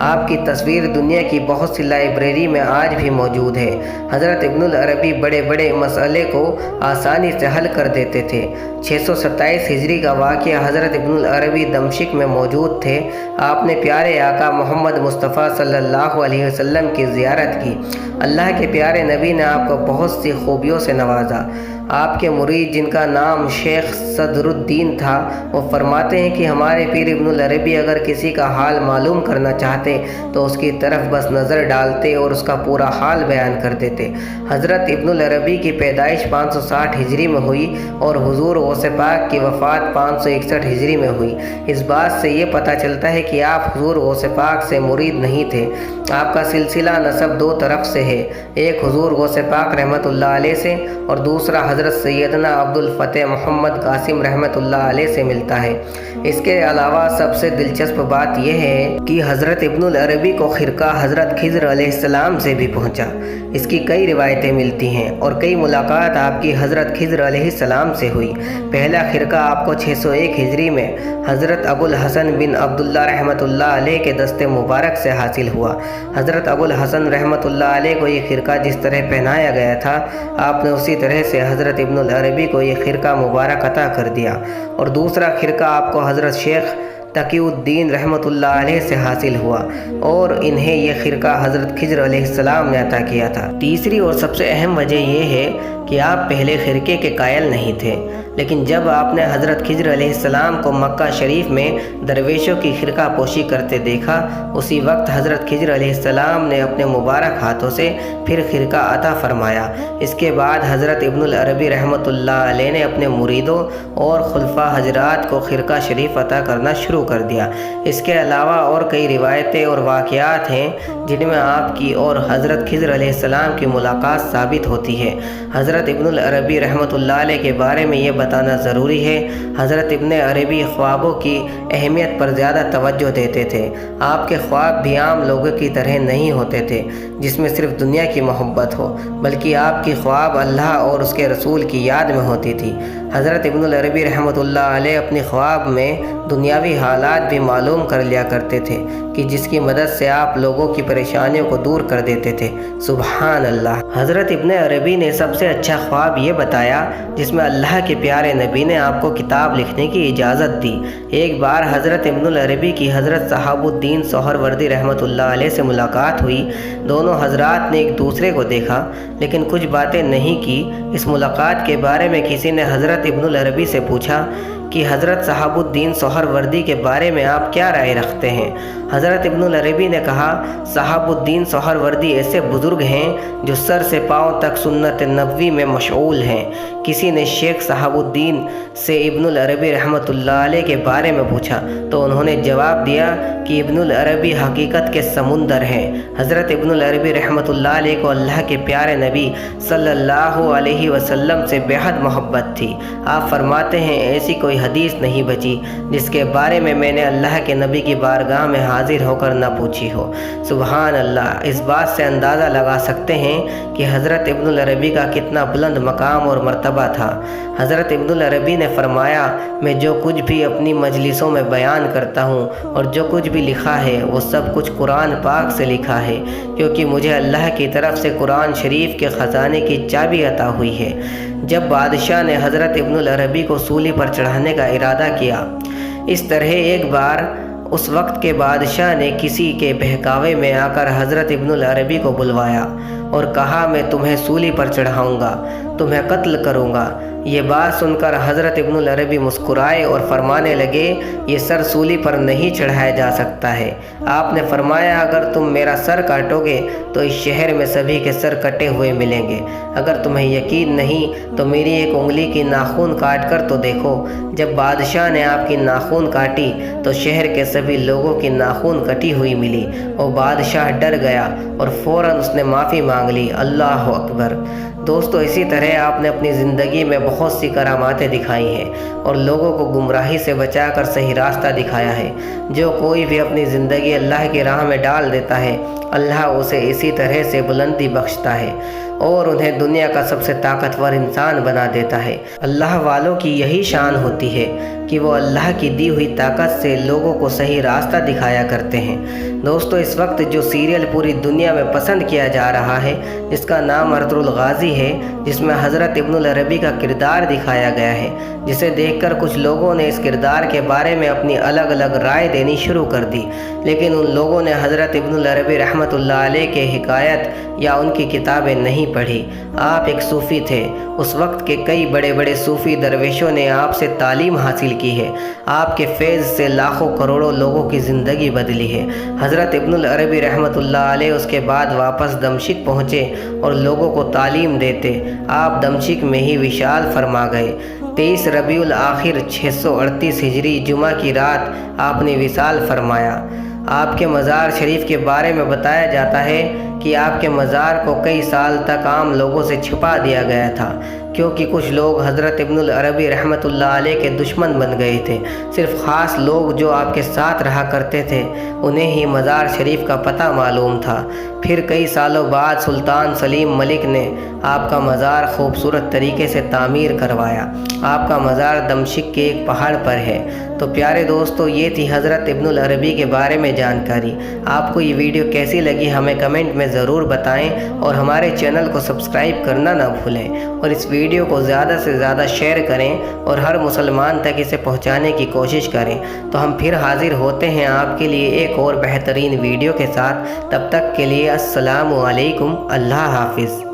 آپ کی تصویر دنیا کی بہت سی لائبریری میں آج بھی موجود ہے۔ حضرت ابن العربی بڑے بڑے مسئلے کو آسانی سے حل کر دیتے تھے۔ 627 ہجری کا واقعہ حضرت ابن العربی دمشق میں موجود تھے۔ آپ نے پیارے آقا محمد مصطفیٰ صلی اللہ علیہ وسلم کی زیارت کی۔ اللہ کے پیارے نبی نے آپ کو بہت سی خوبیوں سے نوازا۔ آپ کے مرید جن کا نام شیخ صدر الدین تھا، وہ فرماتے ہیں کہ ہمارے پیر ابن العربی اگر کسی کا حال معلوم کرنا چاہتے تو اس کی طرف بس نظر ڈالتے اور اس کا پورا حال بیان کر دیتے۔ حضرت ابن العربی کی پیدائش 560 ہجری میں ہوئی اور حضور غوث پاک کی وفات 561 ہجری میں ہوئی۔ اس بات سے یہ پتہ چلتا ہے کہ آپ حضور غوث پاک سے مرید نہیں تھے۔ آپ کا سلسلہ نسب دو طرف سے ہے، ایک حضور غوث پاک رحمۃ اللہ علیہ سے اور دوسرا حضرت سیدنا عبد الفتح محمد قاسم رحمۃ اللہ علیہ سے ملتا ہے۔ اس کے علاوہ سب سے دلچسپ بات یہ ہے کہ حضرت ابن العربی کو خرقہ حضرت خضر علیہ السلام سے بھی پہنچا۔ اس کی کئی روایتیں ملتی ہیں اور کئی ملاقات آپ کی حضرت خضر علیہ السلام سے ہوئی۔ پہلا خرقہ آپ کو 601 ہجری میں حضرت ابو الحسن بن عبداللہ رحمۃ اللہ علیہ کے دست مبارک سے حاصل ہوا۔ حضرت ابو الحسن رحمۃ اللہ علیہ کو یہ خرقہ جس طرح پہنایا گیا تھا، آپ نے اسی طرح سے حضرت ابن العربی کو یہ خرقہ مبارک عطا کر دیا۔ اور دوسرا خرقہ آپ کو حضرت شیخ تقی الدین رحمۃ اللہ علیہ سے حاصل ہوا اور انہیں یہ خرقہ حضرت خضر علیہ السلام نے عطا کیا تھا۔ تیسری اور سب سے اہم وجہ یہ ہے کہ آپ پہلے خرقے کے قائل نہیں تھے، لیکن جب آپ نے حضرت خضر علیہ السلام کو مکہ شریف میں درویشوں کی خرقہ پوشی کرتے دیکھا، اسی وقت حضرت خضر علیہ السلام نے اپنے مبارک ہاتھوں سے پھر خرقہ عطا فرمایا۔ اس کے بعد حضرت ابن العربی رحمۃ اللہ علیہ نے اپنے مریدوں اور خلفاء حضرات کو خرقہ شریف عطا کرنا شروع کر دیا۔ اس کے علاوہ اور کئی روایتیں اور واقعات ہیں جن میں آپ کی اور حضرت خضر علیہ السلام کی ملاقات ثابت ہوتی ہے۔ حضرت ابن العربی رحمۃ اللہ علیہ کے بارے میں یہ بتانا ضروری ہے، حضرت ابن عربی خوابوں کی اہمیت پر زیادہ توجہ دیتے تھے۔ آپ کے خواب بھی عام لوگوں کی طرح نہیں ہوتے تھے جس میں صرف دنیا کی محبت ہو، بلکہ آپ کی خواب اللہ اور اس کے رسول کی یاد میں ہوتی تھی۔ حضرت ابن العربی رحمۃ اللہ علیہ اپنی خواب میں دنیاوی حالات بھی معلوم کر لیا کرتے تھے کہ جس کی مدد سے آپ لوگوں کی پریشانیوں کو دور کر دیتے تھے۔ سبحان اللہ۔ حضرت ابن عربی نے سب سے اچھا خواب یہ بتایا جس میں اللہ کے پیارے نبی نے آپ کو کتاب لکھنے کی اجازت دی۔ ایک بار حضرت ابن العربی کی حضرت صحاب الدین سہروردی رحمۃ اللہ علیہ سے ملاقات ہوئی۔ دونوں حضرات نے ایک دوسرے کو دیکھا لیکن کچھ باتیں نہیں کی۔ اس ملاقات کے بارے میں کسی نے حضرت ابن العربی سے پوچھا کہ حضرت صحاب الدین سہروردی کے بارے میں آپ کیا رائے رکھتے ہیں؟ حضرت ابن العربی نے کہا، صحاب الدین سہروردی ایسے بزرگ ہیں جو سر سے پاؤں تک سنت نبوی میں مشغول ہیں۔ کسی نے شیخ صحاب الدین سے ابن العربی رحمۃ اللہ علیہ کے بارے میں پوچھا تو انہوں نے جواب دیا کہ ابن العربی حقیقت کے سمندر ہیں۔ حضرت ابن العربی رحمۃ اللہ علیہ کو اللہ کے پیارے نبی صلی اللہ علیہ وسلم سے بے حد محبت تھی۔ آپ فرماتے ہیں، ایسی کوئی حدیث نہیں بچی جس کے بارے میں نے اللہ کے نبی کی بارگاہ میں حاضر ہو کر نہ پوچھی ہو۔ سبحان اللہ۔ اس بات سے اندازہ لگا سکتے ہیں کہ حضرت ابن العربی کا کتنا بلند مقام اور مرتبہ تھا۔ حضرت ابن العربی نے فرمایا، میں جو کچھ بھی اپنی مجلسوں میں بیان کرتا ہوں اور جو کچھ بھی لکھا ہے وہ سب کچھ قرآن پاک سے لکھا ہے، کیونکہ مجھے اللہ کی طرف سے قرآن شریف کے خزانے کی چابی عطا ہوئی ہے۔ جب بادشاہ نے حضرت ابن العربی کو سولی پر چڑھانے کا ارادہ کیا، اس طرح ایک بار اس وقت کے بادشاہ نے کسی کے بہکاوے میں آ کر حضرت ابن العربی کو بلوایا اور کہا، میں تمہیں سولی پر چڑھاؤں گا، تمہیں قتل کروں گا۔ یہ بات سن کر حضرت ابن العربی مسکرائے اور فرمانے لگے، یہ سر سولی پر نہیں چڑھایا جا سکتا ہے۔ آپ نے فرمایا، اگر تم میرا سر کاٹو گے تو اس شہر میں سبھی کے سر کٹے ہوئے ملیں گے۔ اگر تمہیں یقین نہیں تو میری ایک انگلی کی ناخن کاٹ کر تو دیکھو۔ جب بادشاہ نے آپ کی ناخن کاٹی تو شہر کے سبھی لوگوں کی ناخن کٹی ہوئی ملی اور بادشاہ ڈر گیا اور فوراً اس نے معافی مانگ لی۔ اللہ اکبر۔ دوستو، اسی طرح آپ نے اپنی زندگی میں بہت سی کراماتیں دکھائی ہیں اور لوگوں کو گمراہی سے بچا کر صحیح راستہ دکھایا ہے۔ جو کوئی بھی اپنی زندگی اللہ کی راہ میں ڈال دیتا ہے، اللہ اسے اسی طرح سے بلندی بخشتا ہے۔ اور انہیں دنیا کا سب سے طاقتور انسان بنا دیتا ہے۔ اللہ والوں کی یہی شان ہوتی ہے کہ وہ اللہ کی دی ہوئی طاقت سے لوگوں کو صحیح راستہ دکھایا کرتے ہیں۔ دوستو، اس وقت جو سیریل پوری دنیا میں پسند کیا جا رہا ہے، جس کا نام ارطغرل غازی ہے، جس میں حضرت ابن العربی کا کردار دکھایا گیا ہے، جسے دیکھ کر کچھ لوگوں نے اس کردار کے بارے میں اپنی الگ الگ رائے دینی شروع کر دی، لیکن ان لوگوں نے حضرت ابن العربی رحمۃ اللہ علیہ کے حکایت یا ان کی کتابیں نہیں پڑھی۔ آپ ایک صوفی تھے۔ اس وقت کے کئی بڑے بڑے صوفی درویشوں نے آپ سے تعلیم حاصل کی ہے۔ آپ کے فیض سے لاکھوں کروڑوں لوگوں کی زندگی بدلی ہے۔ حضرت ابن العربی رحمۃ اللہ علیہ اس کے بعد واپس دمشق پہنچے اور لوگوں کو تعلیم دیتے آپ دمشق میں ہی وصال فرما گئے۔ 23 ربیع الاخر 638 ہجری جمعہ کی رات آپ نے وصال فرمایا۔ آپ کے مزار شریف کے بارے میں بتایا جاتا ہے کہ آپ کے مزار کو کئی سال تک عام لوگوں سے چھپا دیا گیا تھا، کیونکہ کچھ لوگ حضرت ابن العربی رحمۃ اللہ علیہ کے دشمن بن گئے تھے۔ صرف خاص لوگ جو آپ کے ساتھ رہا کرتے تھے انہیں ہی مزار شریف کا پتہ معلوم تھا۔ پھر کئی سالوں بعد سلطان سلیم ملک نے آپ کا مزار خوبصورت طریقے سے تعمیر کروایا۔ آپ کا مزار دمشق کے ایک پہاڑ پر ہے۔ تو پیارے دوستو، یہ تھی حضرت ابن العربی کے بارے میں جانکاری۔ آپ کو یہ ویڈیو کیسی لگی ہمیں کمنٹ میں ضرور بتائیں، اور ہمارے چینل کو سبسکرائب کرنا نہ بھولیں، اور اس ویڈیو کو زیادہ سے زیادہ شیئر کریں اور ہر مسلمان تک اسے پہنچانے کی کوشش کریں۔ تو ہم پھر حاضر ہوتے ہیں آپ کے لیے ایک اور بہترین ویڈیو کے ساتھ۔ تب تک کے لیے السلام علیکم، اللہ حافظ۔